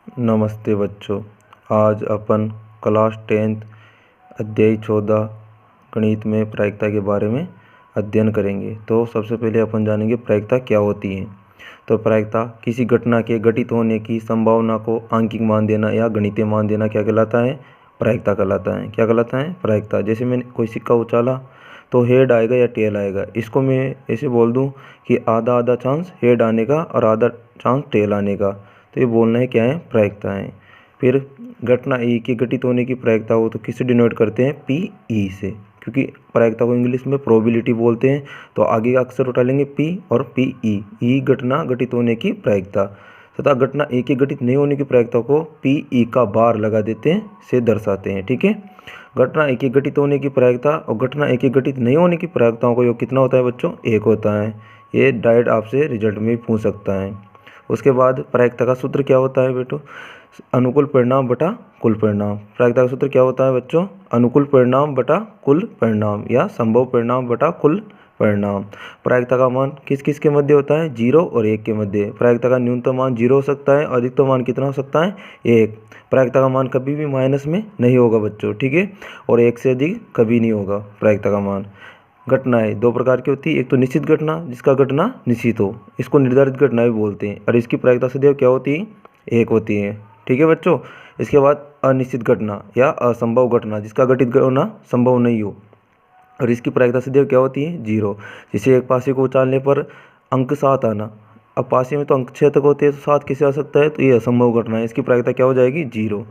नमस्ते बच्चों। आज अपन क्लास 10th अध्याय 14 गणित में प्रायिकता के बारे में अध्ययन करेंगे। तो सबसे पहले अपन जानेंगे प्रायिकता क्या होती है। तो प्रायिकता किसी घटना के घटित होने की संभावना को आंकिक मान देना या गणितीय मान देना क्या कहलाता है? प्रायिकता कहलाता है। क्या कहलाता है? प्रायिकता। जैसे मैंने कोई सिक्का उछाला तो हेड आएगा या टेल आएगा। इसको मैं ऐसे बोल दूं कि आधा आधा चांस हेड आने का और आधा चांस टेल आने का। तो ये बोलना है क्या है? प्रायिकता है। फिर घटना ए के घटित होने की प्रायिकता हो तो किससे डिनोट करते हैं? पी ई से, क्योंकि प्रायिकता को इंग्लिश में प्रोबेबिलिटी बोलते हैं। तो आगे का अक्षर उठा लेंगे पी और पी ई घटना घटित होने की प्रायिकता तथा घटना ए के घटित नहीं होने की प्रायिकता को पी ई का बार लगा देते हैं से दर्शाते हैं। ठीक है। घटना ए के घटित होने की प्रायिकता और घटना ए के घटित नहीं होने की प्रायिकताओं का योग कितना होता है बच्चों? 1 होता है। ये डायरेक्ट आपसे रिजल्ट में भी पूछ सकता है। उसके बाद प्रायिकता का सूत्र क्या होता है बेटो? अनुकूल परिणाम बटा कुल परिणाम। प्रायिकता का सूत्र क्या होता है बच्चों? अनुकूल परिणाम बटा कुल परिणाम या संभव परिणाम बटा कुल परिणाम। प्रायिकता का मान किस किस के मध्य होता है? 0 और 1 के मध्य। प्रायिकता का न्यूनतम मान 0 हो सकता है और अधिकतम मान कितना हो सकता है? 1। प्रायिकता का मान कभी भी माइनस में नहीं होगा बच्चों। ठीक है। और 1 से अधिक कभी नहीं होगा प्रायिकता का मान। घटनाएं 2 प्रकार की होती है। एक तो निश्चित घटना जिसका घटना निश्चित हो, इसको निर्धारित घटना भी बोलते हैं, और इसकी प्रायिकता सदैव क्या होती है? 1 होती है। ठीक है बच्चों। इसके बाद अनिश्चित घटना या असंभव घटना जिसका घटित होना संभव नहीं हो, और इसकी प्रायिकता सदैव क्या होती है? 0। जैसे एक पासे को उछालने पर अंक 7 आना। अब पासे में तो अंक 6 तक होते हैं, तो 7 कैसे आ सकता है? तो ये असंभव घटना है। इसकी प्रायिकता क्या हो जाएगी? 0।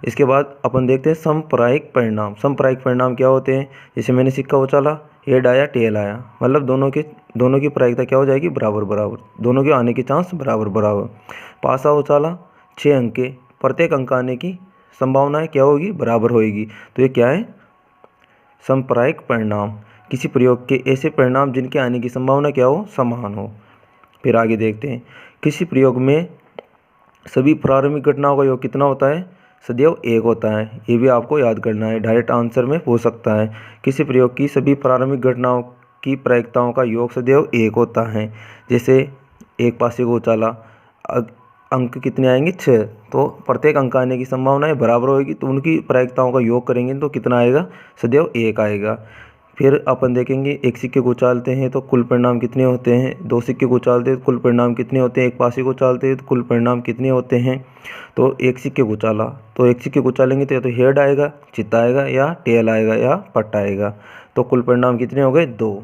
इसके बाद अपन देखते हैं समप्रायिक परिणाम। समप्रायिक परिणाम क्या होते हैं? जैसे मैंने सिक्का उछाला, हेड आया टेल आया, मतलब दोनों की प्रायिकता क्या हो जाएगी? बराबर बराबर। दोनों के आने के चांस बराबर बराबर। पासा उछाला 6 अंक के, प्रत्येक अंक आने की संभावनाएं क्या होगी? बराबर होगी। तो ये क्या है? समप्रायिक परिणाम। किसी प्रयोग के ऐसे परिणाम जिनके आने की संभावना क्या हो? समान हो। फिर आगे देखते हैं। किसी प्रयोग में सभी प्रारंभिक घटनाओं का योग कितना होता है? सदैव 1 होता है। ये भी आपको याद करना है, डायरेक्ट आंसर में हो सकता है। किसी प्रयोग की सभी प्रारंभिक घटनाओं की प्रायिकताओं का योग सदैव 1 होता है। जैसे एक पासे को उछाला, अंक कितने आएंगे? 6। तो प्रत्येक अंक आने की संभावनाएं बराबर होगी, तो उनकी प्रायिकताओं का योग करेंगे तो कितना आएगा? सदैव 1 आएगा। फिर अपन देखेंगे एक सिक्के को उछालते हैं तो कुल परिणाम कितने होते हैं? 2 सिक्के को उछालते हैं तो कुल परिणाम कितने होते हैं? एक पासे को उछालते हैं तो कुल परिणाम कितने होते हैं? तो एक सिक्के को उछाला, तो एक सिक्के को उछालेंगे तो या तो हेड आएगा, चित्ता आएगा, या टेल आएगा, या पट्टा आएगा। तो कुल परिणाम कितने हो गए? 2।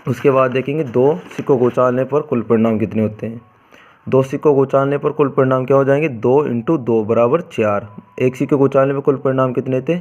उसके बाद देखेंगे 2 सिक्कों को उछालने पर कुल परिणाम कितने होते हैं? 2 सिक्कों को उछालने पर कुल परिणाम क्या हो जाएंगे? 2 × 2 बराबर 4। एक सिक्के को उछालने पर कुल परिणाम कितने थे?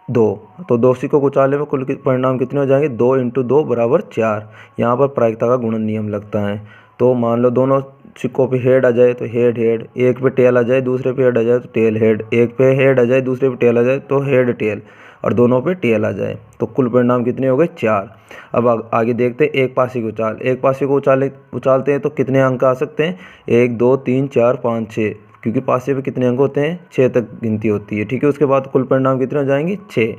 2। तो 2 सिक्कों को उछालने में कुल परिणाम कितने हो जाएंगे? 2 × 2 बराबर 4। यहाँ पर प्रायिकता का गुणन नियम लगता है। तो मान लो दोनों सिक्कों पे हेड आ जाए तो हेड हेड, एक पे टेल आ जाए दूसरे पे हेड आ जाए तो टेल हेड, एक पे हेड आ जाए दूसरे पे टेल आ जाए तो हेड टेल, और दोनों पे टेल आ जाए तो कुल परिणाम कितने हो गए? 4। अब आगे देखते हैं एक पासे को एक पासे को उछालते हैं तो कितने अंक आ सकते हैं? 1 2 3 4 5 6, क्योंकि पासे पे कितने अंक होते हैं? 6 तक गिनती होती है। ठीक है। उसके बाद कुल परिणाम कितने हो जाएंगे? 6।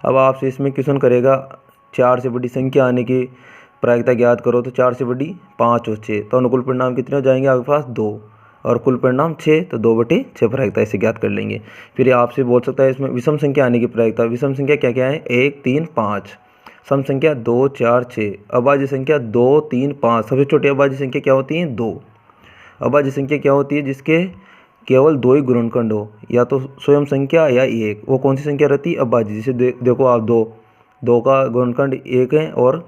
अब आपसे इसमें क्वेश्चन करेगा 4 से बड़ी संख्या आने की प्रायिकता ज्ञात करो, तो 4 से बड़ी 5 और 6, तो अनुकूल परिणाम कितने हो जाएंगे आपके पास? 2, और कुल परिणाम 6, तो 2/6 प्रायिकता ऐसे ज्ञात कर लेंगे। फिर आपसे बोल सकता है इसमें विषम संख्या आने की प्रायिकता। विषम संख्या क्या क्या है? 1 3 5। सम संख्या 2 4 6। अभाज्य संख्या 2 3 5। सबसे छोटी अभाज्य संख्या क्या होती है? 2। अभाज्य संख्या क्या होती है? जिसके केवल 2 ही गुणनखंड हो, या तो स्वयं संख्या या 1। वो कौन सी संख्या रहती है? अभाज्य। जैसे देखो आप 2 का गुणनखंड 1 है और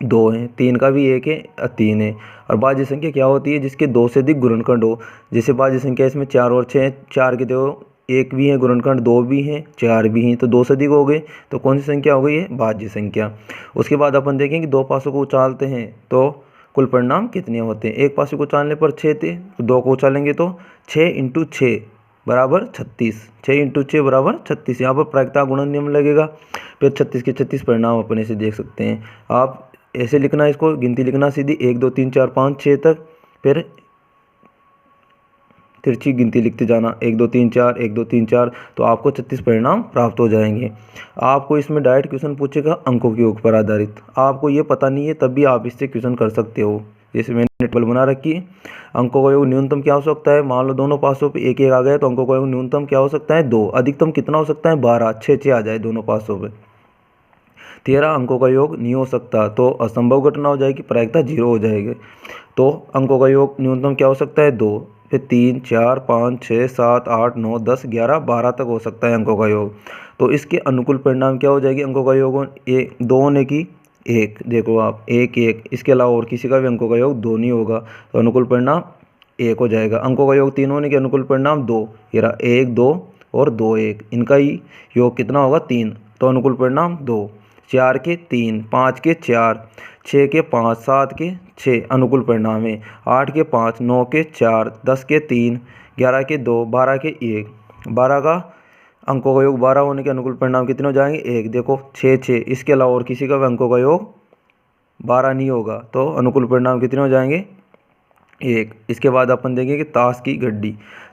2 है, 3 का भी 1 है और 3 है। और भाज्य संख्या क्या होती है? जिसके 2 से अधिक गुणनखंड हो। जैसे भाज्य संख्या इसमें 4 और 6 है। 4 के देखो 1 भी है गुणनखंड, 2 भी हैं, 4 भी हैं, तो 2 से अधिक हो गए, तो कौन सी संख्या हो गई है? भाज्य संख्या। उसके बाद अपन देखेंगे 2 पासों को उछालते हैं तो कुल परिणाम कितने होते हैं? एक पासे को उछालने पर 6 थे, तो 2 को उछालेंगे तो 6 × 6 बराबर 36। 6 × 6 बराबर 36। यहाँ पर प्रायिकता गुणन नियम लगेगा। फिर 36 के 36 परिणाम अपन ऐसे देख सकते हैं। आप ऐसे लिखना, इसको गिनती लिखना सीधी 1 2 3 4 5 6 तक, फिर तिरछी गिनती लिखते जाना 1 2 3 4 1 2 3 4, तो आपको 36 परिणाम प्राप्त हो जाएंगे। आपको इसमें डायरेक्ट क्वेश्चन पूछेगा अंकों के योग पर आधारित। आपको ये पता नहीं है तब भी आप इससे क्वेश्चन कर सकते हो। जैसे मैंने टेबल बना रखी है। अंकों का योग न्यूनतम क्या हो सकता है, मान लो दोनों पासों पे एक एक आ गया तो अंकों का योग न्यूनतम क्या हो सकता है 2, अधिकतम कितना हो सकता है 12, 6 आ जाए दोनों पासों पे। 13 अंकों का योग नहीं हो सकता तो असंभव घटना हो जाएगी, प्रायिकता 0 हो जाएगी। तो अंकों का योग न्यूनतम क्या हो सकता है 2, फिर 3 4 5 6 7 8 9 10 11 12 तक हो सकता है अंकों का योग। तो इसके अनुकूल परिणाम क्या हो जाएगी, अंकों का योग दो होने की एक, देखो आप एक एक, इसके अलावा और किसी का भी अंकों का योग 2 नहीं होगा तो अनुकूल परिणाम 1 हो जाएगा। अंकों का योग 3 होने के अनुकूल परिणाम 2, ये रहा 1 2 और 2 1, इनका ही योग कितना होगा 3, तो अनुकूल परिणाम 2। 4 के 3, 5 के 4, 6 के 5, 7 के 6 अनुकूल परिणाम है। 8 के 5, 9 के 4, 10 के 3, 11 के 2, 12 के 1, 12 का अंकों का योग 12 होने के अनुकूल परिणाम कितने हो जाएंगे 1, देखो 6 6, इसके अलावा और किसी का भी अंकों का योग 12 नहीं होगा तो अनुकूल परिणाम कितने हो जाएंगे 1। इसके बाद अपन देखेंगे कि ताश की गड्डी।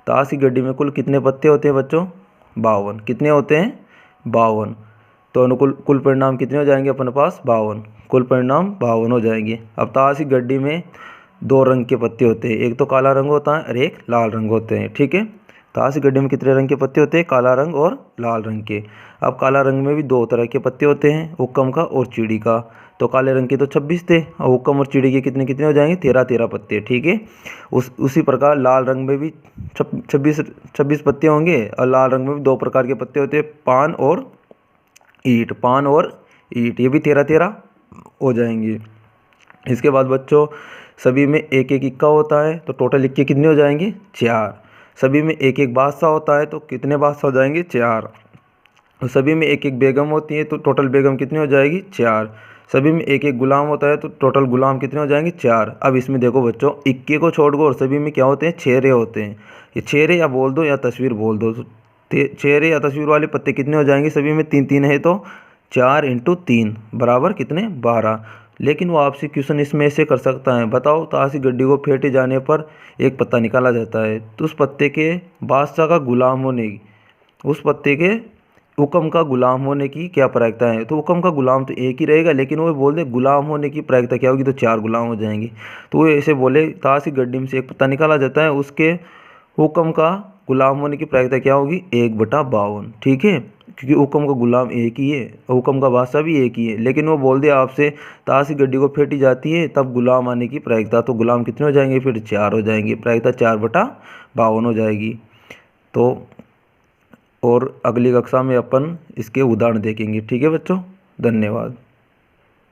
ताश की गड्डी में कुल कितने पत्ते होते हैं बच्चों, 52। कितने होते हैं 52, तो अनुकूल कुल परिणाम कितने हो जाएंगे अपने पास 52, कुल परिणाम 52 हो जाएंगे। अब ताश की गड्डी में 2 रंग के पत्ते होते हैं, एक तो काला रंग होता है और एक लाल रंग होते हैं, ठीक है। ताश की गड्डी में कितने रंग के पत्ते होते हैं, काला रंग और लाल रंग के। अब काला रंग में भी 2 तरह के पत्ते होते हैं, हुक्कम का और चिड़ी का। तो काले रंग के तो 26 थे और हुक्कम और चिड़ी के कितने कितने हो जाएंगे 13 13 पत्ते, ठीक है। उसी प्रकार लाल रंग में भी 26 पत्ते होंगे और लाल रंग में भी 2 प्रकार के पत्ते होते हैं, पान और ईंट, पान और ईंट, ये भी 13 13 हो जाएंगे। इसके बाद बच्चों सभी में एक एक इक्का होता है तो टोटल इक्के कितने हो जाएंगे 4। सभी में एक एक बादशाह होता है तो कितने बादशाह हो जाएंगे 4। और सभी में एक एक बेगम होती है तो टोटल बेगम कितनी हो जाएगी 4। सभी में एक एक गुलाम होता है तो टोटल गुलाम कितने हो जाएंगे 4। अब इसमें देखो बच्चों इक्के को छोड़ दो और सभी में क्या होते हैं चेहरे होते हैं। ये चेहरे या बोल दो या तस्वीर बोल दो, तो चेहरे या तस्वीर वाले पत्ते कितने हो जाएंगे, सभी में 3 3 है तो 4 × 3 बराबर कितने 12। लेकिन वो आपसे क्वेश्चन इसमें से कर सकता है, बताओ ताश की गड्डी को फेंटे जाने पर एक पत्ता निकाला जाता है तो उस पत्ते के बादशाह का गुलाम होने की, उस पत्ते के हुक्म का गुलाम होने की क्या प्रायिकता है। तो हुक्म का गुलाम तो एक ही रहेगा लेकिन वो बोल दे गुलाम होने की प्रायिकता क्या होगी, तो 4 गुलाम हो जाएंगे। तो वो ऐसे बोले ताश की गड्डी में से एक पत्ता निकाला जाता है, उसके हुक्म का गुलाम होने की प्रायिकता क्या होगी 1/52, ठीक है। क्योंकि हुक्म का गुलाम एक ही है और हुक्म का बादशाह भी एक ही है, लेकिन वो बोल दे आपसे ताश की गड्डी को फेंटी जाती है तब गुलाम आने की प्रायिकता, तो गुलाम कितने हो जाएंगे फिर 4 हो जाएंगे, प्रायिकता 4/52 हो जाएगी। तो और अगली कक्षा में अपन इसके उदाहरण देखेंगे, ठीक है बच्चों, धन्यवाद।